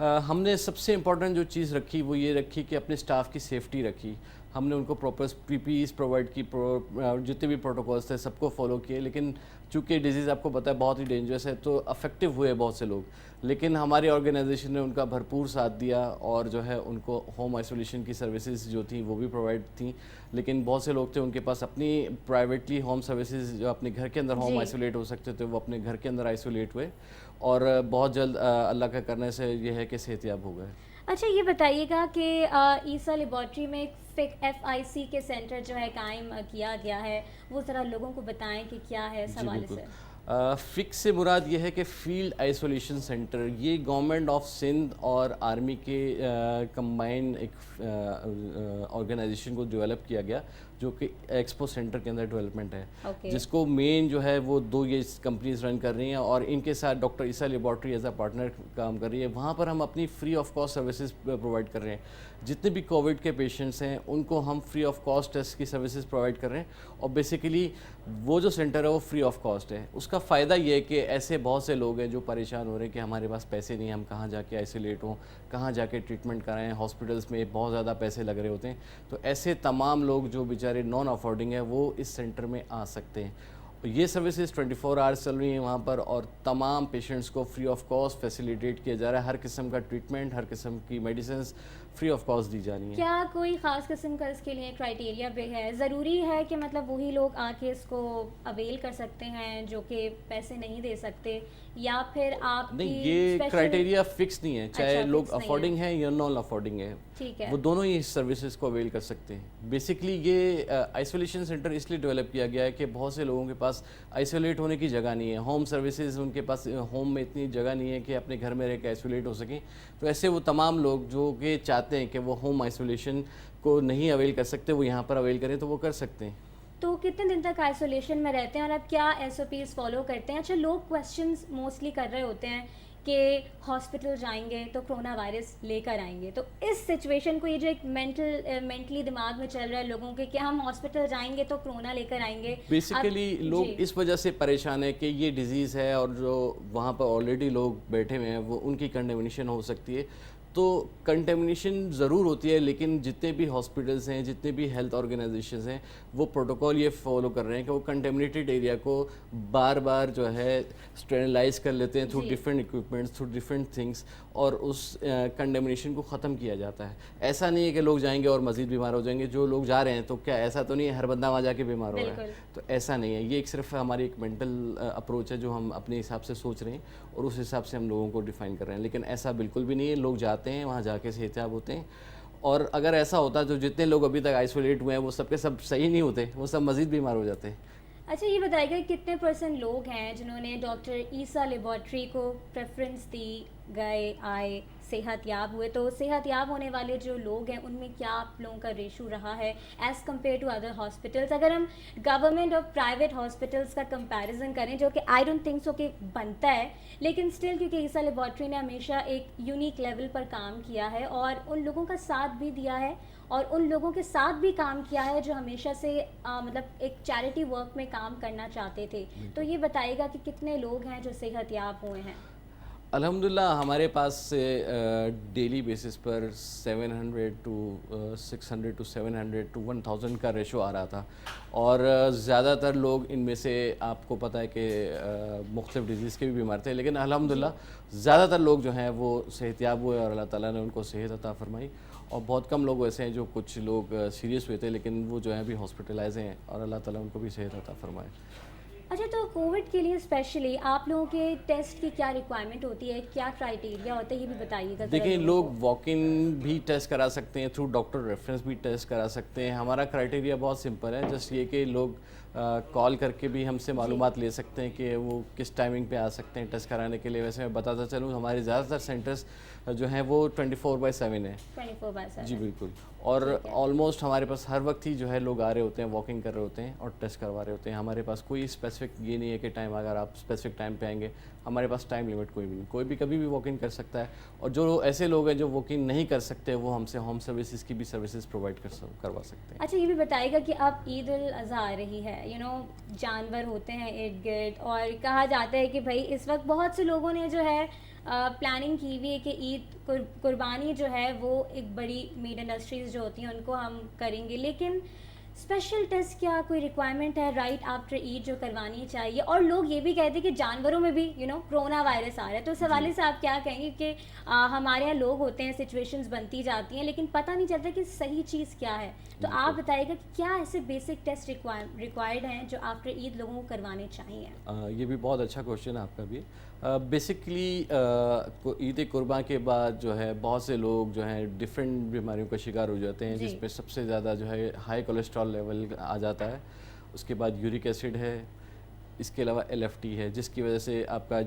ہم نے سب سے امپورٹنٹ جو چیز رکھی وہ یہ رکھی کہ اپنے اسٹاف کی سیفٹی رکھی. ہم نے ان کو پراپر پی پی ایز پرووائڈ کی, جتنے بھی پروٹوکولس تھے سب کو فالو کیے. لیکن چونکہ ڈیزیز آپ کو پتہ ہے بہت ہی ڈینجرس ہے تو افیکٹو ہوئے بہت سے لوگ, لیکن ہماری آرگنائزیشن نے ان کا بھرپور ساتھ دیا اور جو ہے ان کو ہوم آئسولیشن کی سروسز جو تھیں وہ بھی پرووائڈ تھیں. لیکن بہت سے لوگ تھے ان کے پاس اپنی پرائیویٹلی ہوم سروسز جو اپنے گھر کے اندر ہوم آئسولیٹ ہو سکتے تھے وہ اپنے گھر کے اندر آئسولیٹ ہوئے, اور بہت جلد اللہ کا کرنے سے یہ ہے کہ صحت یاب ہو گئے. اچھا یہ بتائیے گا کہ عیسیٰ لیبارٹری میں FIC کے سینٹر جو ہے قائم کیا گیا ہے, وہ ذرا لوگوں کو بتائیں کہ کیا ہے اس حوالے سے. فکس سے مراد یہ ہے کہ فیلڈ آئسولیشن سینٹر, یہ گورنمنٹ آف سندھ اور آرمی کے کمبائن ایک آرگنائزیشن کو ڈیولپ کیا گیا جو کہ ایکسپو سینٹر کے اندر ڈیولپمنٹ ہے, جس کو مین جو ہے وہ 2 یہ کمپنیز رن کر رہی ہیں اور ان کے ساتھ doctor Essa laboratory as a partner کام کر رہی ہے. وہاں پر ہم اپنی free of cost services provide کر رہے ہیں. جتنے بھی کووڈ کے پیشنٹس ہیں ان کو ہم فری آف کاسٹ ٹیسٹ کی سروسز پرووائڈ کر رہے ہیں, اور بیسیکلی وہ جو سینٹر ہے وہ فری آف کاسٹ ہے. اس کا فائدہ یہ ہے کہ ایسے بہت سے لوگ ہیں جو پریشان ہو رہے ہیں کہ ہمارے پاس پیسے نہیں ہیں, ہم کہاں جا کے آئسولیٹ ہوں, کہاں جا کے ٹریٹمنٹ کرائیں, ہاسپٹلس میں بہت زیادہ پیسے لگ رہے ہوتے ہیں. تو ایسے تمام لوگ جو بیچارے نان افورڈنگ ہیں وہ اس سینٹر میں آ سکتے ہیں. یہ سروسز 24 آورس چل رہی ہیں وہاں پر, اور تمام پیشنٹس کو فری آف کاسٹ فیسیلیٹیٹ کیا جا رہا ہے. ہر قسم کا ٹریٹمنٹ, ہر قسم کی میڈیسنز فری آف کاسٹ دی جا رہی ہیں. کیا کوئی خاص قسم کا اس کے لیے کرائٹیریا بھی ہے؟ ضروری ہے کہ مطلب وہی لوگ آ کے اس کو اویل کر سکتے ہیں جو کہ پیسے نہیں دے سکتے, یا پھر آپ نہیں, یہ کرائٹیریا فکس نہیں ہے, چاہے لوگ افورڈنگ ہیں یا نان افورڈنگ ہیں, ٹھیک ہے, وہ دونوں ہی سروسز کو اویل کر سکتے ہیں. بیسکلی یہ آئسولیشن سینٹر اس لیے ڈیولپ کیا گیا ہے کہ بہت سے لوگوں کے پاس آئسولیٹ ہونے کی جگہ نہیں ہے. ہوم سروسز ان کے پاس ہوم میں اتنی جگہ نہیں ہے کہ اپنے گھر میں رہ کے آئسولیٹ ہو سکیں. تو ایسے وہ تمام لوگ جو کہ چاہتے ہیں کہ وہ ہوم آئسولیشن کو نہیں اویل کر سکتے, وہ یہاں پر اویل کریں تو وہ کر سکتے ہیں. تو کتنے دن تک آئسولیشن میں رہتے ہیں اور اب کیا SOPs فالو کرتے ہیں؟ اچھا, لوگ کویسچنز موسٹلی کر رہے ہوتے ہیں کہ ہاسپٹل جائیں گے تو کرونا وائرس لے کر آئیں گے, تو اس سچویشن کو, یہ جو ایک مینٹلی دماغ میں چل رہا ہے لوگوں کے کہ ہم ہاسپٹل جائیں گے تو کرونا لے کر آئیں گے, بیسیکلی لوگ اس وجہ سے پریشان ہیں کہ یہ ڈیزیز ہے اور جو وہاں پر آلریڈی لوگ بیٹھے ہوئے ہیں وہ ان کی کنٹیمنیشن ہو سکتی ہے. تو کنٹیمنیشن ضرور ہوتی ہے, لیکن جتنے بھی ہاسپٹلس ہیں, جتنے بھی ہیلتھ آرگنائزیشنز ہیں, وہ پروٹوکول یہ فالو کر رہے ہیں کہ وہ کنٹیمنیٹڈ ایریا کو بار بار جو ہے اسٹرینلائز کر لیتے ہیں through different equipments, through different things, اور اس کنٹیمنیشن کو ختم کیا جاتا ہے. ایسا نہیں ہے کہ لوگ جائیں گے اور مزید بیمار ہو جائیں گے. جو لوگ جا رہے ہیں تو کیا ایسا تو نہیں ہے ہر بندہ وہاں جا کے بیمار ہو رہا ہے, تو ایسا نہیں ہے. یہ ایک صرف ہماری ایک مینٹل اپروچ ہے جو ہم اپنے حساب سے سوچ رہے ہیں اور اس حساب سے ہم لوگوں کو ڈیفائن کر رہے ہیں. لیکن ایسا بالکل بھی نہیں ہے. لوگ جاتے ہیں وہاں جا کے صحت یاب ہوتے ہیں, اور اگر ایسا ہوتا تو جتنے لوگ ابھی تک آئسولیٹ ہوئے ہیں وہ سب کے سب صحیح نہیں ہوتے, وہ سب مزید بیمار ہو جاتے ہیں. اچھا یہ بتائیے گا کتنے % لوگ ہیں جنہوں نے ڈاکٹر عیسیٰ لیبارٹری کو پریفرنس دی, گئے, آئے, صحت یاب ہوئے؟ تو صحت یاب ہونے والے جو لوگ ہیں ان میں کیا آپ لوگوں کا ریشو رہا ہے as compared to other hospitals? اگر ہم گورنمنٹ اور پرائیویٹ ہاسپٹلس کا کمپیریزن کریں, جو کہ آئی ڈونٹ تھنک سو کہ بنتا ہے, لیکن اسٹل کیونکہ عیسیٰ لیبارٹری نے ہمیشہ ایک یونیک لیول پر کام کیا ہے اور ان لوگوں کا ساتھ بھی دیا ہے اور ان لوگوں کے ساتھ بھی کام کیا ہے جو ہمیشہ سے مطلب ایک چیریٹی ورک میں کام کرنا چاہتے تھے, تو یہ بتائیے گا کہ کتنے لوگ ہیں جو صحت یاب ہوئے ہیں؟ الحمدللہ ہمارے پاس سے daily basis per 700 to 600 to 700 to 1000 کا ریشو آ رہا تھا, اور زیادہ تر لوگ ان میں سے آپ کو پتہ ہے کہ مختلف ڈیزیز کے بھی بیمار تھے, لیکن الحمدللہ زیادہ تر لوگ جو ہیں وہ صحت یاب ہوئے اور اللہ تعالیٰ نے ان کو صحت عطا فرمائی. اور بہت کم لوگ ایسے ہیں جو کچھ لوگ سیریس ہوئے تھے لیکن وہ جو ہیں ابھی ہاسپٹلائز ہیں اور اللہ تعالیٰ ان کو بھی صحت عطا فرمائے. اچھا, تو کووڈ کے لیے اسپیشلی آپ لوگوں کے ٹیسٹ کی کیا ریکوائرمنٹ ہوتی ہے, کیا کرائٹیریا ہوتا ہے, یہ بھی بتائیے گا. دیکھیں, لوگ واک ان بھی ٹیسٹ کرا سکتے ہیں, تھرو ڈاکٹر ریفرنس بھی ٹیسٹ کرا سکتے ہیں. ہمارا کرائٹیریا بہت سمپل ہے, جسٹ یہ کہ لوگ کال کر کے بھی ہم سے معلومات لے سکتے ہیں کہ وہ کس ٹائمنگ پہ آ سکتے ہیں ٹیسٹ کرانے کے لیے. ویسے میں بتاتا چلوں ہمارے زیادہ تر سینٹرز جو ہیں وہ 24/7 ہیں. 24/7 جی بالکل, اور آلموسٹ ہمارے پاس ہر وقت ہی جو ہے لوگ آ رہے ہوتے ہیں, واکنگ کر رہے ہوتے ہیں اور ٹیسٹ کروا رہے ہوتے ہیں. ہمارے پاس کوئی اسپیسیفک یہ نہیں ہے کہ ٹائم, اگر آپ اسپیسیفک ٹائم پہ آئیں گے, ہمارے پاس ٹائم لمٹ کوئی بھی نہیں, کوئی بھی کبھی بھی واکنگ کر سکتا ہے. اور جو ایسے لوگ ہیں جو واکنگ نہیں کر سکتے وہ ہم سے ہوم سروسز کی بھی سروسز پرووائڈ کروا سکتے ہیں. اچھا, یہ بھی بتائیے گا کہ اب عید الاضحیٰ آ رہی ہے, جانور ہوتے ہیں ارد گرد, اور کہا جاتا ہے کہ بھائی اس وقت بہت سے لوگوں نے جو ہے پلاننگ کی ہوئی ہے کہ عید قربانی جو ہے وہ ایک بڑی میٹ انڈسٹریز جو ہوتی ہیں ان کو ہم کریں گے، لیکن اسپیشل ٹیسٹ کیا کوئی ریکوائرمنٹ ہے رائٹ آفٹر عید جو کروانی چاہیے؟ اور لوگ یہ بھی کہتے ہیں کہ جانوروں میں بھی کرونا وائرس آ رہا ہے، تو اس حوالے سے آپ کیا کہیں گے کہ ہمارے یہاں لوگ ہوتے ہیں، سچویشنز بنتی جاتی ہیں لیکن پتہ نہیں چلتا کہ صحیح چیز کیا ہے، تو آپ بتائیے گا کہ کیا ایسے بیسک ٹیسٹ ریکوائرڈ ہیں جو آفٹر عید لوگوں کو کروانے چاہیے؟ یہ بھی بہت اچھا کوشچن ہے آپ کا بھی. بیسکلی عید قربان کے بعد جو ہے بہت سے لوگ جو ہیں ڈفرینٹ بیماریوں کا شکار ہو جاتے ہیں، جس پہ سب سے زیادہ جو ہے ہائی کولیسٹرول لیول آ جاتا ہے، اس کے بعد یورک ایسڈ ہے، اس کے علاوہ LFT ہے، جس کی وجہ سے آپ کا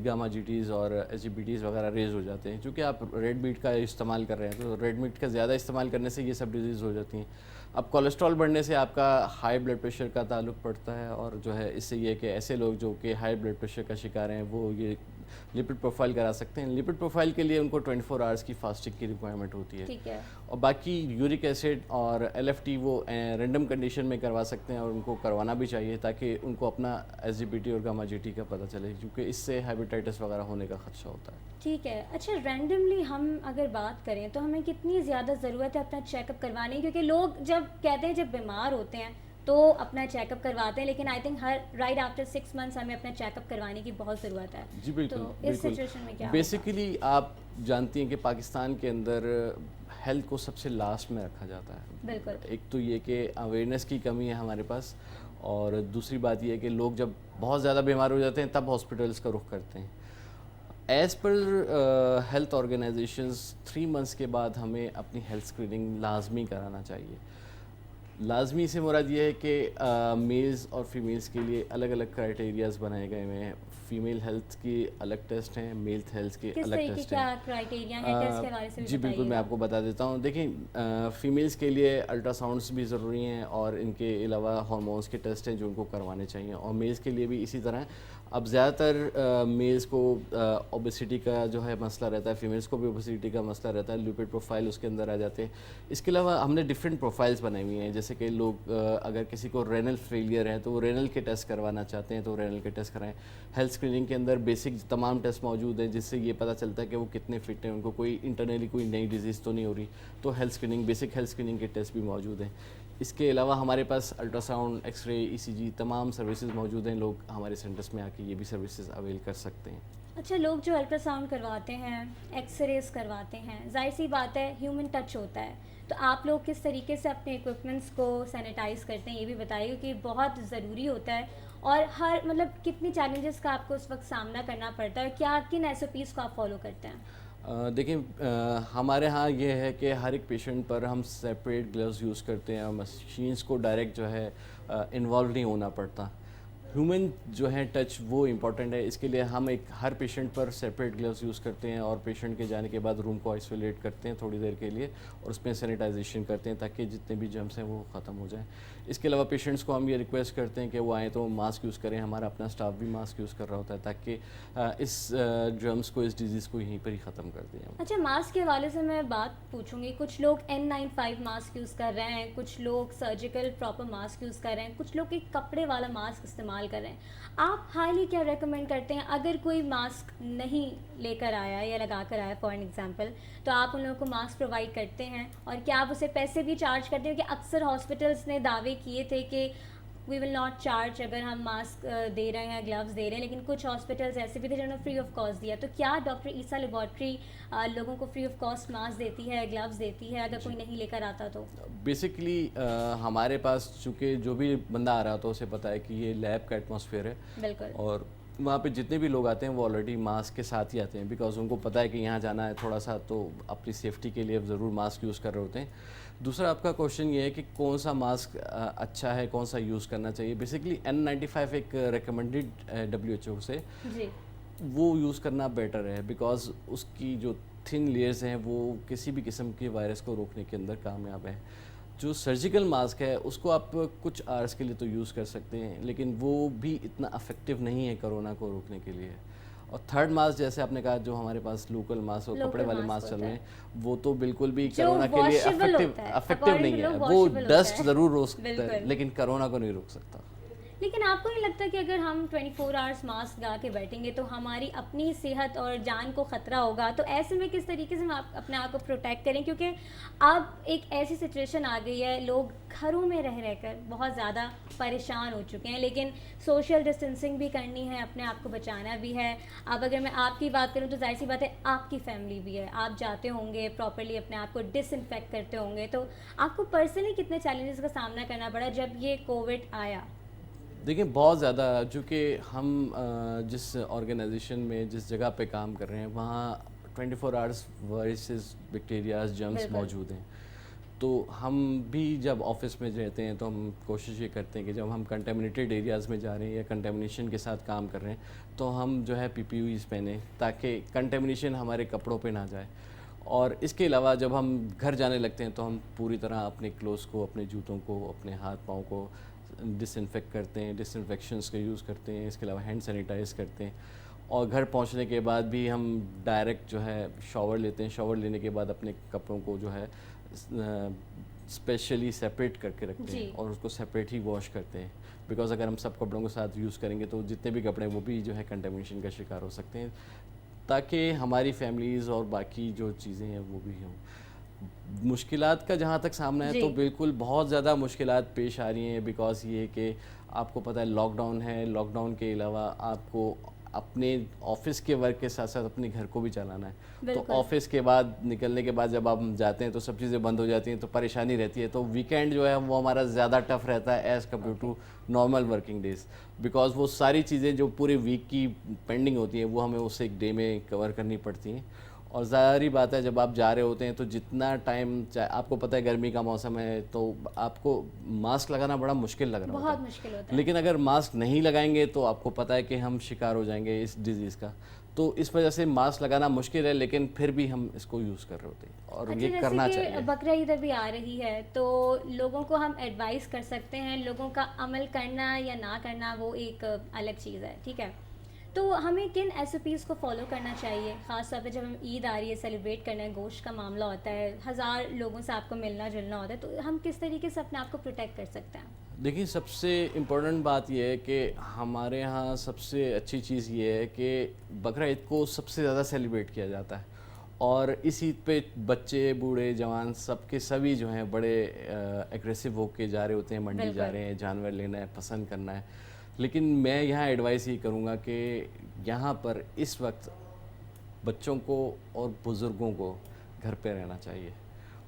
گاما GTs اور SGPTs وغیرہ ریز ہو جاتے ہیں. چونکہ آپ ریڈ میٹ کا استعمال کر رہے ہیں تو ریڈ میٹ کا زیادہ استعمال کرنے سے یہ سب ڈیزیز ہو جاتی ہیں. اب کولیسٹرول بڑھنے سے آپ کا ہائی بلڈ پریشر کا تعلق پڑتا ہے، اور جو ہے اس سے یہ کہ ایسے لوگ جو کہ ہائی بلڈ پریشر کا شکار ہیں وہ یہ لپڈ پروفائل کرا سکتے ہیں. لپڈ پروفائل کے لیے ان کو 24 آورس کی فاسٹنگ کی ریکوائرمنٹ ہوتی ہے. اور باقی یورک ایسڈ اور LFT وہ رینڈم کنڈیشن میں کروا سکتے ہیں، اور ان کو کروانا بھی چاہیے تاکہ ان کو اپنا SGPT اور گاما GT کا پتہ چلے، کیونکہ اس سے ہیپیٹائٹس وغیرہ ہونے کا خدشہ ہوتا ہے. ٹھیک ہے. اچھا، رینڈملی ہم اگر بات کریں تو ہمیں کتنی زیادہ ضرورت ہے اپنا چیک اپ کروانے کی؟ کیونکہ لوگ جب کہتے ہیں جب بیمار ہوتے ہیں تو اپنا چیک اپ کرواتے ہیں، لیکن I think her right after 6 months ہمیں اپنا چیک اپ کروانے کی بہت ضرورت ہے. جی بالکل. تو اس سچویشن میں کیا بیسیکلی آپ جانتی ہیں کہ پاکستان کے اندر ہیلتھ کو سب سے لاسٹ میں رکھا جاتا ہے. بالکل. ایک تو یہ کہ اویئرنیس کی کمی ہے ہمارے پاس، اور دوسری بات یہ ہے کہ لوگ جب بہت زیادہ بیمار ہو جاتے ہیں تب ہاسپٹلس کا رخ کرتے ہیں. As per health organisations 3 months کے بعد ہمیں اپنی ہیلتھ اسکریننگ لازمی کرانا چاہیے. لازمی سے مراد یہ ہے کہ میلز اور فیمیلز کے لیے الگ الگ کرائٹیریاز بنائے گئے ہوئے ہیں. فیمیل ہیلتھ کی الگ ٹیسٹ ہیں، میل ہیلتھ کے الگ ٹیسٹ ہیں. جی بالکل، میں آپ کو بتا دیتا ہوں. دیکھیں، فیمیلز کے لیے الٹرا ساؤنڈس بھی ضروری ہیں، اور ان کے علاوہ ہارمونس کے ٹیسٹ ہیں جو ان کو کروانے چاہیے، اور میلز کے لیے بھی اسی طرح. اب زیادہ تر میلز کو اوبیسٹی کا جو ہے مسئلہ رہتا ہے، فیمیلز کو بھی اوبیسٹی کا مسئلہ رہتا ہے، لپڈ پروفائل اس کے اندر آ جاتے ہیں. اس کے علاوہ ہم نے ڈفرینٹ پروفائلز بنائی ہوئی ہیں، جیسے کہ لوگ اگر کسی کو رینل فیلئر ہے تو وہ رینل کے ٹیسٹ کروانا چاہتے ہیں تو رینل کے ٹیسٹ کرائیں. ہیلتھ اسکریننگ کے اندر بیسک تمام ٹیسٹ موجود ہیں جس سے یہ پتہ چلتا ہے کہ وہ کتنے فٹ ہیں، ان کو کوئی انٹرنلی کوئی نئی ڈیزیز تو نہیں ہو رہی. تو health screening, basic health screening کے ٹیسٹ بھی موجود ہیں. اس کے علاوہ ہمارے پاس ultrasound, X ray, ECG تمام سروسز موجود ہیں. لوگ ہمارے سینٹرس میں آ کے یہ بھی سروسز اویل کر سکتے ہیں. اچھا، لوگ جو الٹرا ساؤنڈ کرواتے ہیں، ایکس ریز کرواتے ہیں، ظاہر سی بات ہے ہیومن ٹچ ہوتا ہے، تو آپ لوگ کس طریقے سے اپنے ایکوپمنٹس کو سینیٹائز کرتے ہیں یہ بھی بتائیے، کہ بہت ضروری ہوتا ہے. اور ہر کتنی چیلنجز کا آپ کو اس وقت سامنا کرنا پڑتا ہے، کیا کن SOPs کو آپ فالو کرتے ہیں؟ دیکھیں، ہمارے ہاں یہ ہے کہ ہر ایک پیشنٹ پر ہم سیپریٹ گلوز یوز کرتے ہیں، اور مشینس کو ڈائریکٹ جو ہے انوالو نہیں ہونا پڑتا. ہیومن جو ہے ٹچ وہ امپورٹنٹ ہے. اس کے لیے ہم ہر پیشنٹ پر سیپریٹ گلوز یوز کرتے ہیں، اور پیشنٹ کے جانے کے بعد روم کو آئسولیٹ کرتے ہیں تھوڑی دیر کے لیے، اور اس میں سینیٹائزیشن کرتے ہیں تاکہ جتنے بھی جرمس ہیں وہ ختم ہو جائیں. اس کے علاوہ پیشنٹس کو ہم یہ ریکویسٹ کرتے ہیں کہ وہ آئیں تو ماسک یوز کریں. ہمارا اپنا اسٹاف بھی ماسک یوز کر رہا ہوتا ہے تاکہ اس جرمس کو، اس ڈیزیز کو یہیں پر ہی ختم کر دیں. اچھا، ماسک کے حوالے سے میں بات پوچھوں گی. کچھ لوگ N95 ماسک یوز کر رہے ہیں، کچھ لوگ سرجیکل پراپر ماسک یوز کر رہے ہیں، کچھ لوگ ایک کپڑے والا ماسک استعمال کر رہے ہیں. آپ ہائیلی کیا ریکمینڈ کرتے ہیں اگر کوئی ماسک نہیں لے کر آیا یا لگا کر آیا فار این ایگزامپل، تو آپ ان لوگوں کو ماسک پرووائڈ کرتے ہیں؟ اور کیا آپ اسے پیسے بھی چارج کرتے ہیں؟ کہ اکثر ہاسپٹلس نے دعوے کیے تھے کہ وی ول ناٹ چارج اگر ہم ماسک دے رہے ہیں، گلوز دے رہے ہیں، لیکن کچھ ہاسپٹلس ایسے بھی تھے جنہوں نے فری آف کاسٹ دیا. تو کیا ڈاکٹر عیسیٰ لیبارٹری لوگوں کو فری آف کاسٹ ماسک دیتی ہے، گلوز دیتی ہے اگر کوئی نہیں لے کر آتا تو؟ بیسکلی ہمارے پاس چونکہ جو بھی بندہ آ رہا ہوتا ہے اسے پتہ ہے کہ یہ لیب کا ایٹماسفیئر ہے. بالکل. اور وہاں پہ جتنے بھی لوگ آتے ہیں وہ آلریڈی ماسک کے ساتھ ہی آتے ہیں، بیکاز ان کو پتہ ہے کہ یہاں جانا ہے تھوڑا سا، تو اپنی سیفٹی کے لیے ضرور ماسک یوز کر رہے ہوتے ہیں. دوسرا آپ کا کوشچن یہ ہے کہ کون سا ماسک اچھا ہے، کون سا یوز کرنا چاہیے. بیسکلی N95 ایک ریکمنڈیڈ WHO سے، وہ یوز کرنا بیٹر ہے، بیکاز اس کی جو تھن لیئرز ہیں وہ کسی بھی قسم کے وائرس کو روکنے کے اندر کامیاب ہے. جو سرجیکل ماسک ہے اس کو آپ کچھ آورس کے لیے تو یوز کر سکتے ہیں، لیکن وہ بھی اتنا افیکٹو نہیں ہے کرونا کو روکنے کے لیے. اور تھرڈ ماسک جیسے آپ نے کہا جو ہمارے پاس لوکل ماسک اور کپڑے والے ماسک چل رہے ہیں، وہ تو بالکل بھی کرونا کے لیے افیکٹو نہیں ہے. وہ ڈسٹ ضرور روک سکتا ہے لیکن کرونا کو نہیں روک سکتا. لیکن آپ کو نہیں لگتا کہ اگر ہم 24 آورس ماسک لگا کے بیٹھیں گے تو ہماری اپنی صحت اور جان کو خطرہ ہوگا؟ تو ایسے میں کس طریقے سے ہم اپنے آپ کو پروٹیکٹ کریں؟ کیونکہ اب ایک ایسی سچویشن آ گئی ہے، لوگ گھروں میں رہ کر بہت زیادہ پریشان ہو چکے ہیں، لیکن سوشل ڈسٹینسنگ بھی کرنی ہے، اپنے آپ کو بچانا بھی ہے. اب اگر میں آپ کی بات کروں تو ظاہر سی بات ہے آپ کی فیملی بھی ہے، آپ جاتے ہوں گے پراپرلی اپنے آپ کو ڈس انفیکٹ کرتے ہوں گے، تو آپ کو پرسنلی کتنے چیلنجز کا سامنا کرنا پڑا جب یہ کووڈ آیا؟ دیکھیں بہت زیادہ، چونکہ ہم جس آرگنائزیشن میں جس جگہ پہ کام کر رہے ہیں وہاں 24 آورس وائرسز، بیکٹیریاز، جرمز موجود ہیں. تو ہم بھی جب آفس میں رہتے ہیں تو ہم کوشش یہ کرتے ہیں کہ جب ہم کنٹامنیٹیڈ ایریاز میں جا رہے ہیں یا کنٹامنیشن کے ساتھ کام کر رہے ہیں تو ہم جو ہے پی پی اوز پہنیں تاکہ کنٹامنیشن ہمارے کپڑوں پہ نہ جائے. اور اس کے علاوہ جب ہم گھر جانے لگتے ہیں تو ہم پوری طرح اپنے کلوتھس کو، اپنے جوتوں کو، اپنے ہاتھ پاؤں کو ڈس انفیکٹ کرتے ہیں، ڈس انفیکشنس کا یوز کرتے ہیں. اس کے علاوہ ہینڈ سینیٹائز کرتے ہیں. اور گھر پہنچنے کے بعد بھی ہم ڈائریکٹ جو ہے شاور لیتے ہیں. شاور لینے کے بعد اپنے کپڑوں کو جو ہے اسپیشلی سیپریٹ کر کے رکھتے ہیں اور اس کو سیپریٹ ہی واش کرتے ہیں. بیکاز اگر ہم سب کپڑوں کے ساتھ یوز کریں گے تو جتنے بھی کپڑے ہیں وہ بھی جو ہے کنٹامنیشن کا شکار ہو سکتے ہیں، تاکہ ہماری فیملیز اور باقی جو چیزیں ہیں وہ بھی ہوں. مشکلات کا جہاں تک سامنا ہے تو بالکل بہت زیادہ مشکلات پیش آ رہی ہیں. بیکاز یہ کہ آپ کو پتہ ہے لاک ڈاؤن ہے، لاک ڈاؤن کے علاوہ آپ کو اپنے آفس کے ورک کے ساتھ ساتھ اپنے گھر کو بھی چلانا ہے. تو آفس کے بعد نکلنے کے بعد جب آپ جاتے ہیں تو سب چیزیں بند ہو جاتی ہیں تو پریشانی رہتی ہے. تو ویکینڈ جو ہے وہ ہمارا زیادہ ٹف رہتا ہے as compared to normal working days. Because وہ ساری چیزیں جو پورے ویک کی پینڈنگ ہوتی ہیں وہ ہمیں اس ایک ڈے میں کور کرنی پڑتی ہیں. اور ظاہری بات ہے جب آپ جا رہے ہوتے ہیں تو جتنا ٹائم، آپ کو پتہ ہے گرمی کا موسم ہے تو آپ کو ماسک لگانا بڑا مشکل لگ رہا بہت مشکل ہوتا ہے. لیکن اگر ماسک نہیں لگائیں گے تو آپ کو پتہ ہے کہ ہم شکار ہو جائیں گے اس ڈیزیز کا. تو اس وجہ سے ماسک لگانا مشکل ہے، لیکن پھر بھی ہم اس کو یوز کر رہے ہوتے ہیں اور یہ کرنا چاہیے. بقرہ عید ابھی آ رہی ہے تو لوگوں کو ہم ایڈوائز کر سکتے ہیں، لوگوں کا عمل کرنا یا نہ کرنا وہ ایک الگ چیز ہے، ٹھیک ہے. تو ہمیں کن ایس او پیز کو فالو کرنا چاہیے، خاص طور پہ جب ہم عید آ رہی ہے، سیلیبریٹ کرنا ہے، گوشت کا معاملہ ہوتا ہے، ہزار لوگوں سے آپ کو ملنا جلنا ہوتا ہے، تو ہم کس طریقے سے اپنے آپ کو پروٹیکٹ کر سکتے ہیں؟ دیکھیں سب سے امپورٹنٹ بات یہ ہے کہ ہمارے ہاں سب سے اچھی چیز یہ ہے کہ بقرہ عید کو سب سے زیادہ سیلیبریٹ کیا جاتا ہے. اور اس عید پہ بچے، بوڑھے، جوان سب کے سبھی جو ہیں بڑے ایگریسو ہو کے جا رہے ہوتے ہیں، منڈی جا رہے ہیں، جانور لینا ہے، پسند کرنا ہے. لیکن میں یہاں ایڈوائس یہ کروں گا کہ یہاں پر اس وقت بچوں کو اور بزرگوں کو گھر پہ رہنا چاہیے.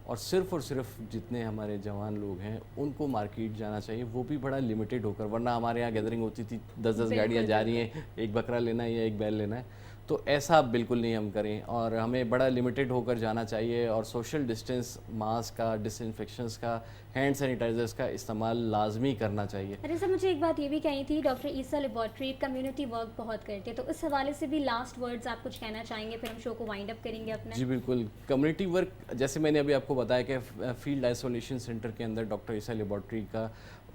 اور صرف جتنے ہمارے جوان لوگ ہیں ان کو مارکیٹ جانا چاہیے، وہ بھی بڑا لمیٹڈ ہو کر. ورنہ ہمارے یہاں گیدرنگ ہوتی تھی، 10 گاڑیاں جا رہی ہیں، ایک بکرا لینا ہے یا ایک بیل لینا ہے. تو ایسا بالکل نہیں ہم کریں اور ہمیں بڑا لمیٹڈ ہو کر جانا چاہیے. اور سوشل ڈسٹینس، ماسک کا، ڈس انفیکشنس کا، ہینڈ سینیٹائزرس کا استعمال لازمی کرنا چاہیے. ارے سر مجھے ایک بات یہ بھی کہی تھی، doctor Essa laboratory community work بہت کرتی ہے، تو اس حوالے سے بھی لاسٹ ورڈز آپ کچھ کہنا چاہیں گے، پھر ہم شو کو وائنڈ اپ کریں گے اپنے؟ جی بالکل. کمیونٹی ورک جیسے میں نے ابھی آپ کو بتایا کہ فیلڈ آئسولیشن سینٹر کے اندر ڈاکٹر عیسیٰ لیبارٹری کا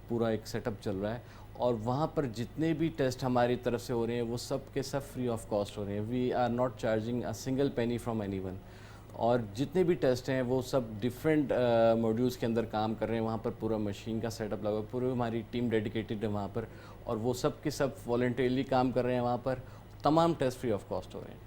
پورا ایک سیٹ اپ چل رہا ہے. اور وہاں پر جتنے بھی ٹیسٹ ہماری طرف سے ہو رہے ہیں وہ سب کے سب فری آف کاسٹ ہو رہے ہیں. We are not charging a single penny from anyone. اور جتنے بھی ٹیسٹ ہیں وہ سب ڈفرینٹ موڈیولس کے اندر کام کر رہے ہیں. وہاں پر پورا مشین کا سیٹ اپ لگا ہوا ہے، پوری ہماری ٹیم ڈیڈیکیٹڈ ہے وہاں پر، اور وہ سب کے سب والنٹیرلی کام کر رہے ہیں وہاں پر. تمام ٹیسٹ فری آف کاسٹ ہو رہے ہیں.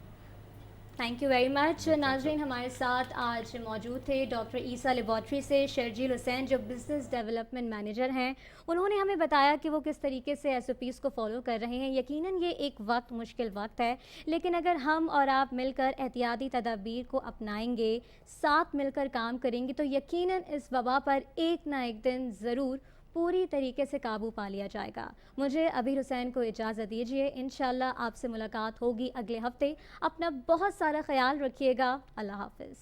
Thank you very much. ناظرین ہمارے ساتھ آج موجود تھے ڈاکٹر عیسیٰ لیبارٹری سے شرجیل حسین جو بزنس ڈیولپمنٹ مینیجر ہیں. انہوں نے ہمیں بتایا کہ وہ کس طریقے سے ایس او پیز کو فالو کر رہے ہیں. یقیناً یہ ایک مشکل وقت ہے، لیکن اگر ہم اور آپ مل کر احتیاطی تدابیر کو اپنائیں گے، ساتھ مل کر کام کریں گے، تو یقیناً اس وبا پر ایک نہ ایک دن ضرور پوری طریقے سے قابو پا لیا جائے گا. مجھے ابیر حسین کو اجازت دیجیے، انشاءاللہ آپ سے ملاقات ہوگی اگلے ہفتے. اپنا بہت سارا خیال رکھیے گا. اللہ حافظ.